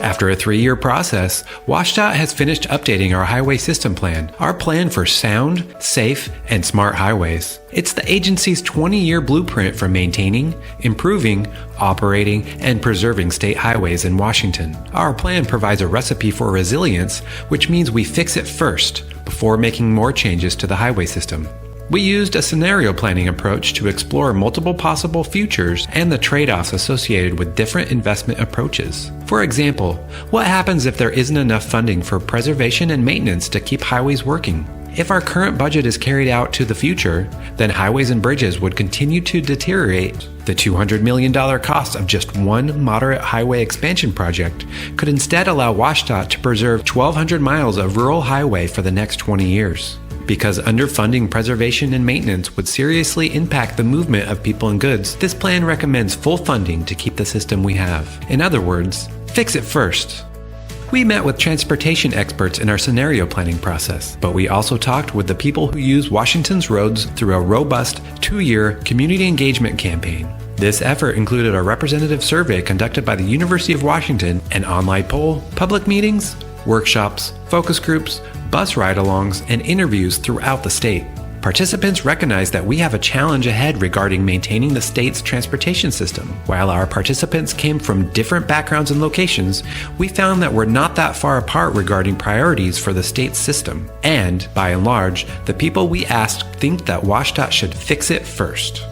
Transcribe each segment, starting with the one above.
After a 3-year process, WSDOT has finished updating our highway system plan, our plan for sound, safe, and smart highways. It's the agency's 20-year blueprint for maintaining, improving, operating, and preserving state highways in Washington. Our plan provides a recipe for resilience, which means we fix it first before making more changes to the highway system. We used a scenario planning approach to explore multiple possible futures and the trade-offs associated with different investment approaches. For example, what happens if there isn't enough funding for preservation and maintenance to keep highways working? If our current budget is carried out to the future, then highways and bridges would continue to deteriorate. The $200 million cost of just one moderate highway expansion project could instead allow WSDOT to preserve 1,200 miles of rural highway for the next 20 years. Because underfunding preservation and maintenance would seriously impact the movement of people and goods, this plan recommends full funding to keep the system we have. In other words, fix it first. We met with transportation experts in our scenario planning process, but we also talked with the people who use Washington's roads through a robust 2-year community engagement campaign. This effort included a representative survey conducted by the University of Washington, an online poll, public meetings, workshops, focus groups, bus ride-alongs, and interviews throughout the state. Participants recognize that we have a challenge ahead regarding maintaining the state's transportation system. While our participants came from different backgrounds and locations, we found that we're not that far apart regarding priorities for the state's system. And, by and large, the people we asked think that WSDOT should fix it first.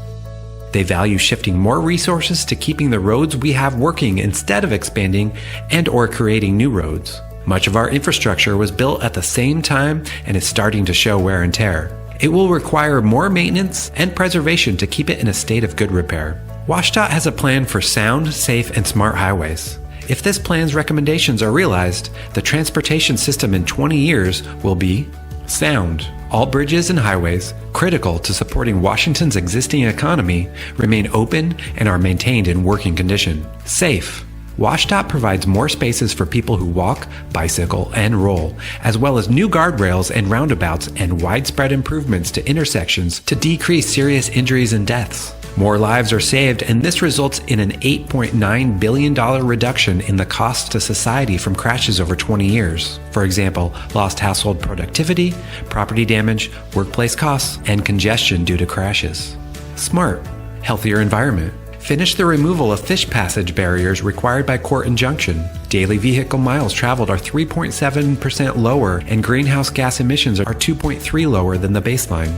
They value shifting more resources to keeping the roads we have working instead of expanding and/or creating new roads. Much of our infrastructure was built at the same time and is starting to show wear and tear. It will require more maintenance and preservation to keep it in a state of good repair. WSDOT has a plan for sound, safe, and smart highways. If this plan's recommendations are realized, the transportation system in 20 years will be sound. All bridges and highways, critical to supporting Washington's existing economy, remain open and are maintained in working condition. Safe. WSDOT provides more spaces for people who walk, bicycle, and roll, as well as new guardrails and roundabouts and widespread improvements to intersections to decrease serious injuries and deaths. More lives are saved, and this results in an $8.9 billion reduction in the cost to society from crashes over 20 years. For example, lost household productivity, property damage, workplace costs, and congestion due to crashes. Smart. Healthier environment. Finish the removal of fish passage barriers required by court injunction. Daily vehicle miles traveled are 3.7% lower, and greenhouse gas emissions are 2.3% lower than the baseline.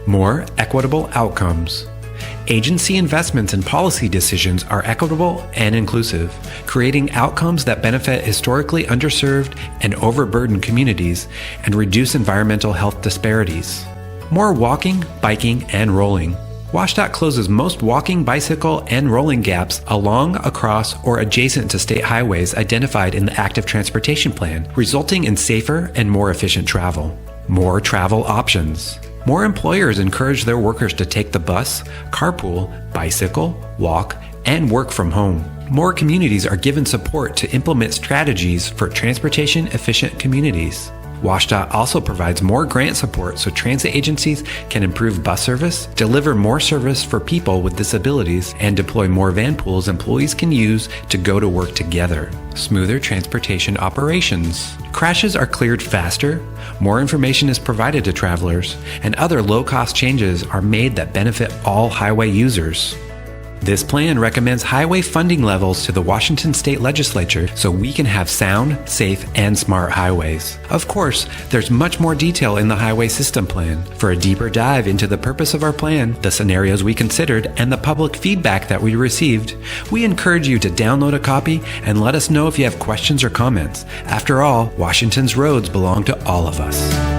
More equitable outcomes. Agency investments and policy decisions are equitable and inclusive, creating outcomes that benefit historically underserved and overburdened communities and reduce environmental health disparities. More walking, biking, and rolling. WSDOT closes most walking, bicycle, and rolling gaps along, across, or adjacent to state highways identified in the Active Transportation Plan, resulting in safer and more efficient travel. More travel options. More employers encourage their workers to take the bus, carpool, bicycle, walk, and work from home. More communities are given support to implement strategies for transportation-efficient communities. WSDOT also provides more grant support so transit agencies can improve bus service, deliver more service for people with disabilities, and deploy more van pools employees can use to go to work together. Smoother transportation operations. Crashes are cleared faster, more information is provided to travelers, and other low-cost changes are made that benefit all highway users. This plan recommends highway funding levels to the Washington State Legislature so we can have sound, safe, and smart highways. Of course, there's much more detail in the Highway System Plan. For a deeper dive into the purpose of our plan, the scenarios we considered, and the public feedback that we received, we encourage you to download a copy and let us know if you have questions or comments. After all, Washington's roads belong to all of us.